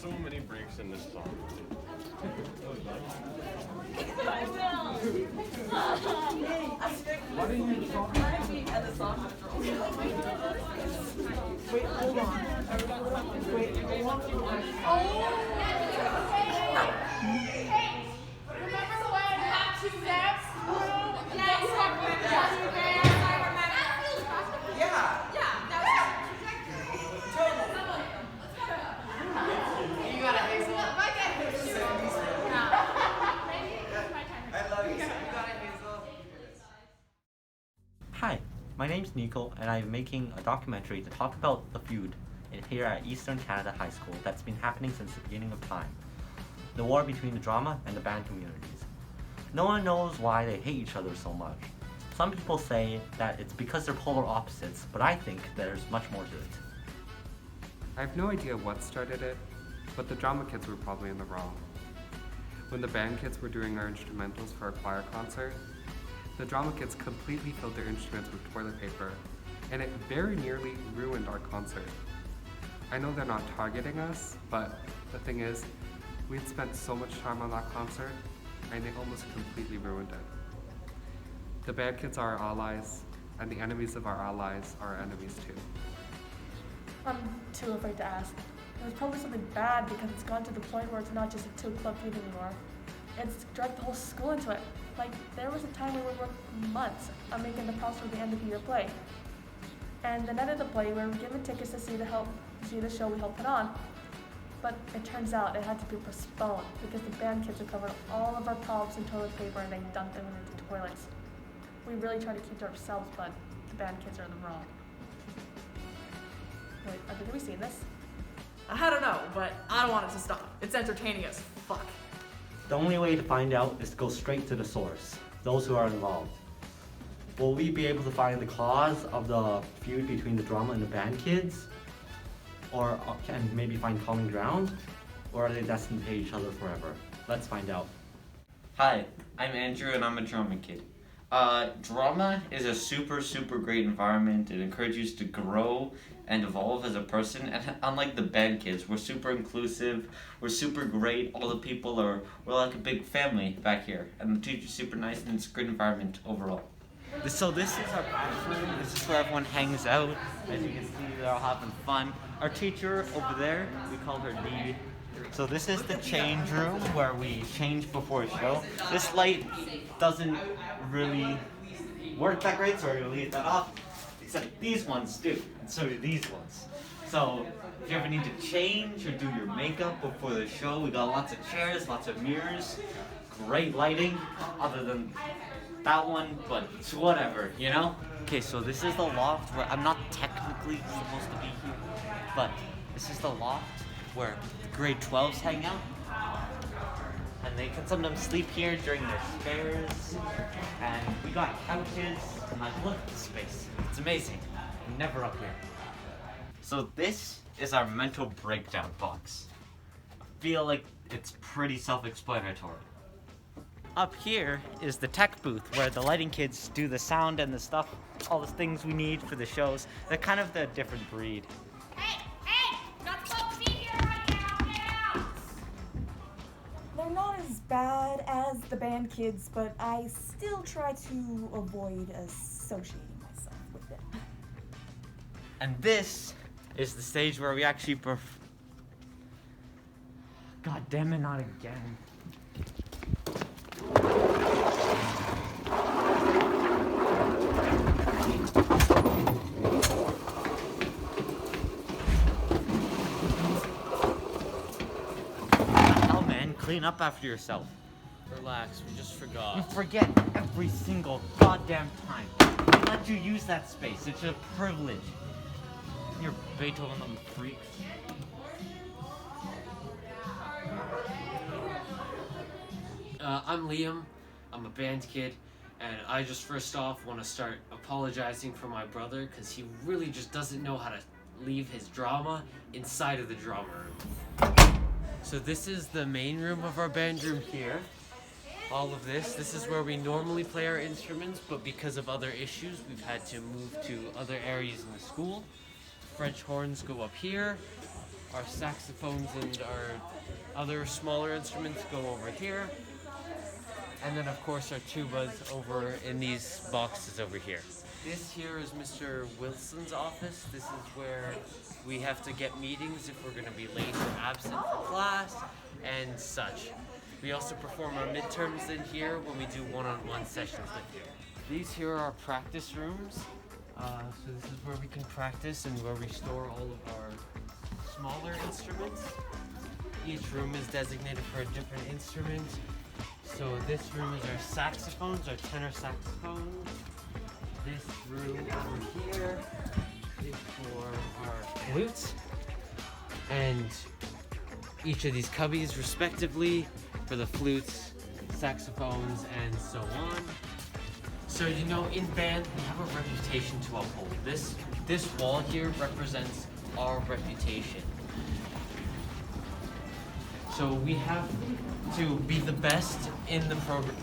so many breaks in this song. Why didn't you song? And the song wait, hold on. Wait, Remember when you had two steps? Hi, my name's Nico, and I'm making a documentary to talk about the feud here at Eastern Canada High School that's been happening since the beginning of time. The war between the drama and the band communities. No one knows why they hate each other so much. Some people say that it's because they're polar opposites, but I think there's much more to it. I have no idea what started it, but the drama kids were probably in the wrong. When the band kids were doing our instrumentals for our choir concert, the drama kids completely filled their instruments with toilet paper, and it very nearly ruined our concert. I know they're not targeting us, but the thing is, we had spent so much time on that concert, and they almost completely ruined it. The band kids are our allies, and the enemies of our allies are our enemies too. I'm too afraid to ask. It was probably something bad because it's gone to the point where it's not just a two-club feud anymore. It's dragged the whole school into it. Like, there was a time we would work months on making the props for the end of the year play. And the night of the play, we were given tickets to see the show we helped put on. But it turns out it had to be postponed because the band kids had covered all of our props in toilet paper and they dumped them into toilets. We really tried to keep to ourselves, but the band kids are in the wrong. Wait, have we seen this? I don't know, but I don't want it to stop. It's entertaining as fuck. The only way to find out is to go straight to the source, those who are involved. Will we be able to find the cause of the feud between the drama and the band kids? Or can maybe find common ground? Or are they destined to hate each other forever? Let's find out. Hi, I'm Andrew and I'm a drama kid. Drama is a super great environment. It encourages you to grow and evolve as a person, and unlike the band kids, we're super inclusive, we're super great, all the people we're like a big family back here, and the teacher's super nice, and it's a great environment overall. So this is our bathroom. This is where everyone hangs out. As you can see, they're all having fun. Our teacher over there, we call her Dee. So this is the change room where we change before a show. This light doesn't really work that great, so we're gonna leave that off. Except these ones do, and so do these ones. So if you ever need to change or do your makeup before the show, we got lots of chairs, lots of mirrors, great lighting, other than that one, but it's whatever, you know? Okay, so this is the loft where I'm not technically supposed to be here, but this is the loft where grade 12s hang out. And they can sometimes sleep here during their spares. And we got couches, and like, look at this space. It's amazing. I'm never up here. So this is our mental breakdown box. I feel like it's pretty self-explanatory. Up here is the tech booth where the lighting kids do the sound and the stuff, all the things we need for the shows. They're kind of the different breed. Hey! Not supposed to be here right now! Get out! They're not as bad as the band kids, but I still try to avoid associating myself with them. And this is the stage where we actually God damn it, not again. Hell, man, clean up after yourself. Relax, we just forgot. You forget every single goddamn time. I let you use that space. It's a privilege. You're Beethoven on the freaks. I'm Liam. I'm a band kid, and I just first off want to start apologizing for my brother because he really just doesn't know how to leave his drama inside of the drama room. So this is the main room of our band room here. All of this is where we normally play our instruments, but because of other issues, we've had to move to other areas in the school. French horns go up here, Our saxophones and our other smaller instruments go over here. And then of course our tubas over in these boxes over here. This here is Mr. Wilson's office. This is where we have to get meetings if we're gonna be late or absent for class and such. We also perform our midterms in here when we do one-on-one sessions with you. These here are our practice rooms. So this is where we can practice and where we store all of our smaller instruments. Each room is designated for a different instrument. So this room is our saxophones, our tenor saxophones. This room over here is for our flutes. And each of these cubbies respectively for the flutes, saxophones, and so on. So you know, in band, we have a reputation to uphold. This wall here represents our reputation. So we have to be the best in the program.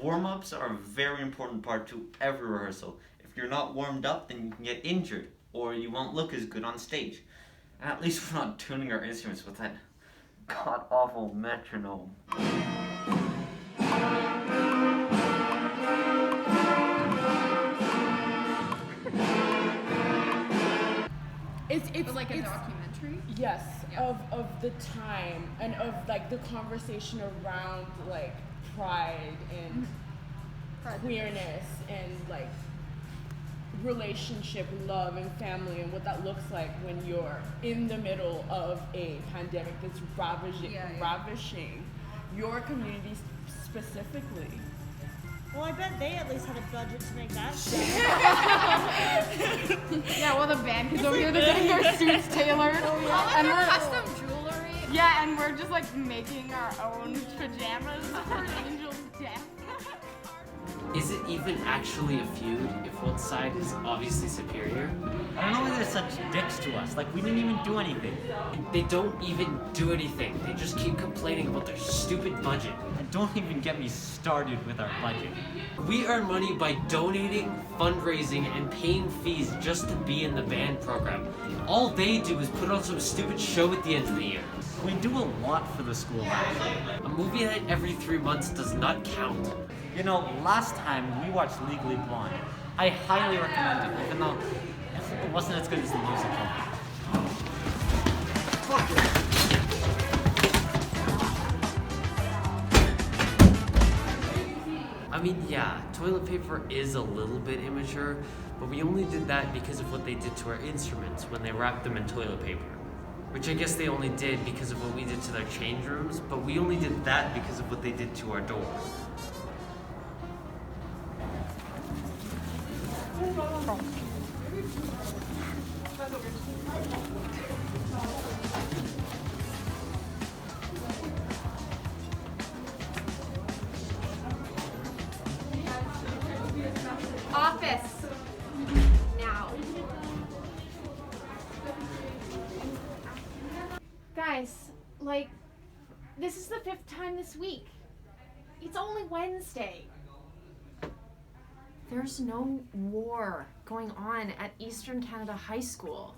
Warm-ups are a very important part to every rehearsal. If you're not warmed up, then you can get injured, or you won't look as good on stage. And at least we're not tuning our instruments with that god-awful metronome. It's like a documentary? Yes, of the time and of like the conversation around like pride and queerness and like relationship, love and family and what that looks like when you're in the middle of a pandemic that's ravishing your community specifically. Well, I bet they at least had a budget to make that show. Yeah, well, the band kids over here, they're getting their suits tailored. And we're custom jewelry. Yeah, and we're just like making our own pajamas for Angel's death. Is it even actually a feud if one side is obviously superior? I don't know why they're such dicks to us. Like, we didn't even do anything. They don't even do anything. They just keep complaining about their stupid budget. And don't even get me started with our budget. We earn money by donating, fundraising, and paying fees just to be in the band program. All they do is put on some stupid show at the end of the year. We do a lot for the school life. A movie night every 3 months does not count. You know, last time we watched Legally Blonde. I highly recommend it, even though it wasn't as good as the musical. Fuck it. I mean, yeah, toilet paper is a little bit immature, but we only did that because of what they did to our instruments when they wrapped them in toilet paper. Which I guess they only did because of what we did to their change rooms, but we only did that because of what they did to our door. Office. Now. Guys, like, this is the 5th time this week. It's only Wednesday. There's no war going on at Eastern Canada High School.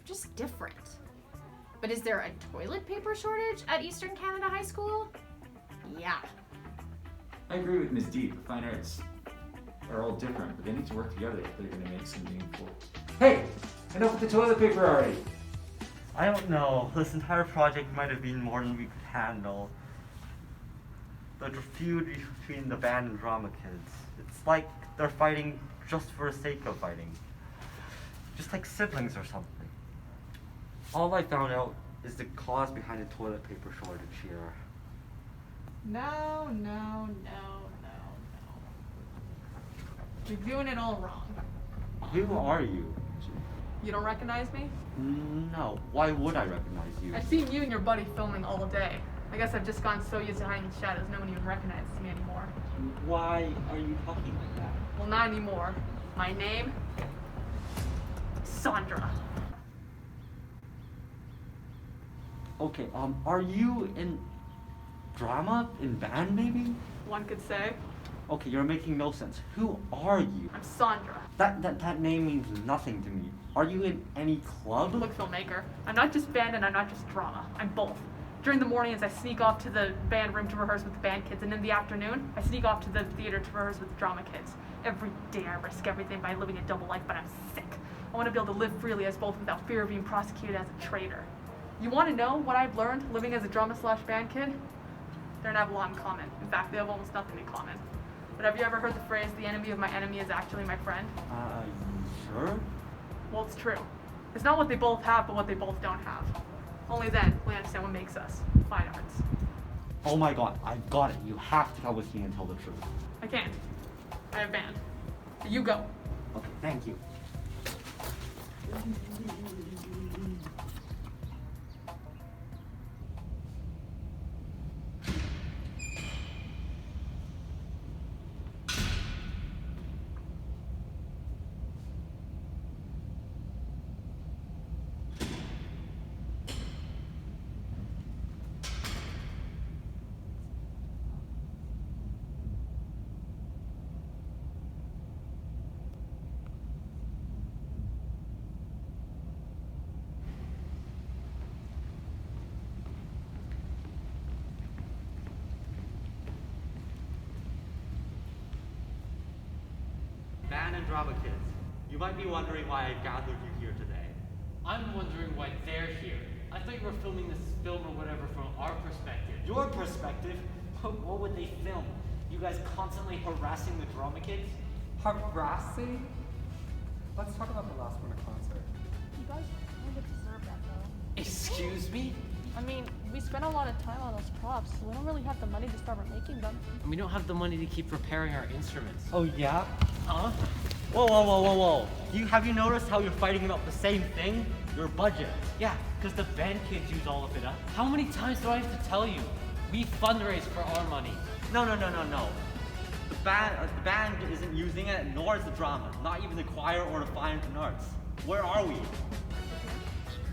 Just different. But is there a toilet paper shortage at Eastern Canada High School? Yeah. I agree with Ms. Deep. The fine arts are all different, but they need to work together if they're going to make something meaningful. Hey! Enough with the toilet paper already! I don't know. This entire project might have been more than we could handle. The feud between the band and drama kids. It's like they're fighting just for the sake of fighting. Just like siblings or something. All I found out is the cause behind the toilet paper shortage here. No. You're doing it all wrong. Who are you? You don't recognize me? No. Why would I recognize you? I've seen you and your buddy filming all day. I guess I've just gone so used to hiding in shadows, no one even recognizes me anymore. Why are you talking like that? Well, not anymore. My name? Sandra. Okay, are you in drama, in band maybe? One could say. Okay, you're making no sense. Who are you? I'm Sandra. That name means nothing to me. Are you in any club? Look, filmmaker. I'm not just band and I'm not just drama. I'm both. During the mornings, I sneak off to the band room to rehearse with the band kids, and in the afternoon, I sneak off to the theater to rehearse with the drama kids. Every day I risk everything by living a double life, but I'm sick. I want to be able to live freely as both without fear of being prosecuted as a traitor. You want to know what I've learned living as a drama/band kid? They're never a lot in common. In fact, they have almost nothing in common. But have you ever heard the phrase, the enemy of my enemy is actually my friend? Sure? Well, it's true. It's not what they both have, but what they both don't have. Only then will we understand what makes us fine arts. Oh my god, I've got it. You have to come with me and tell the truth. I can't. I have band. You go. Okay, thank you. Band and drama kids, you might be wondering why I gathered you here today. I'm wondering why they're here. I thought you were filming this film or whatever from our perspective. Your perspective? What would they film? You guys constantly harassing the drama kids? Harassing? Let's talk about the last minute concert. You guys kind of deserve that, though. Excuse me? I mean, we spent a lot of time on those props, so we don't really have the money to start making them. And we don't have the money to keep repairing our instruments. Oh yeah? Huh? Whoa. Have you noticed how you're fighting about the same thing? Your budget. Yeah, because the band kids use all of it up. How many times do I have to tell you? We fundraise for our money. No. The band isn't using it, nor is the drama. Not even the choir or the fine arts. Where are we?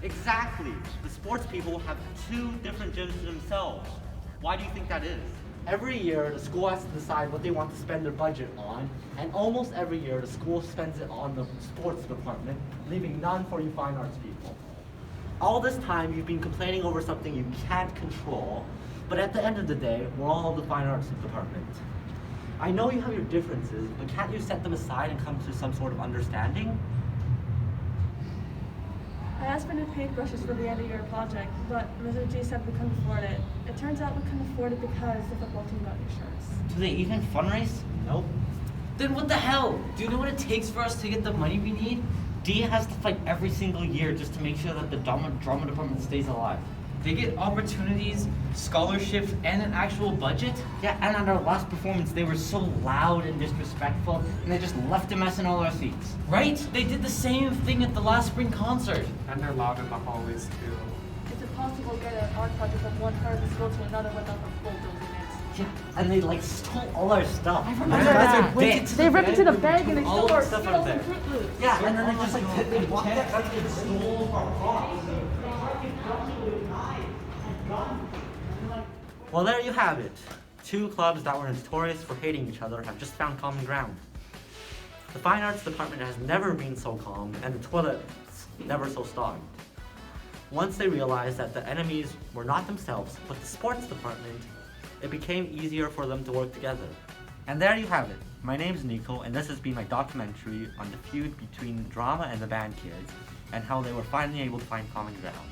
Exactly. The sports people have two different gyms to themselves. Why do you think that is? Every year, the school has to decide what they want to spend their budget on, and almost every year, the school spends it on the sports department, leaving none for you fine arts people. All this time, you've been complaining over something you can't control, but at the end of the day, we're all the fine arts department. I know you have your differences, but can't you set them aside and come to some sort of understanding? I asked for new paintbrushes for the end of year project, but Mr. G said we couldn't afford it. It turns out we couldn't afford it because the football team got new shirts. Do they even fundraise? Nope. Then what the hell? Do you know what it takes for us to get the money we need? D has to fight every single year just to make sure that the drama department stays alive. They get opportunities, scholarships, and an actual budget? Yeah, and at our last performance, they were so loud and disrespectful, and they just left a mess in all our seats. Right? They did the same thing at the last spring concert. And they're loud in the hallways too. It's impossible to get an art project from one part of the school to another without the bulldozing it. Yeah, and they stole all our stuff. I remember that. They ripped into the bag and they all stole our stuff Skittles out and there. Fruit Loops. Yeah, and then they just they walked out and stole our props. Well, there you have it. Two clubs that were notorious for hating each other have just found common ground. The fine arts department has never been so calm, and the toilets never so stocked. Once they realized that the enemies were not themselves, but the sports department, it became easier for them to work together. And there you have it. My name's Nico, and this has been my documentary on the feud between the drama and the band kids, and how they were finally able to find common ground.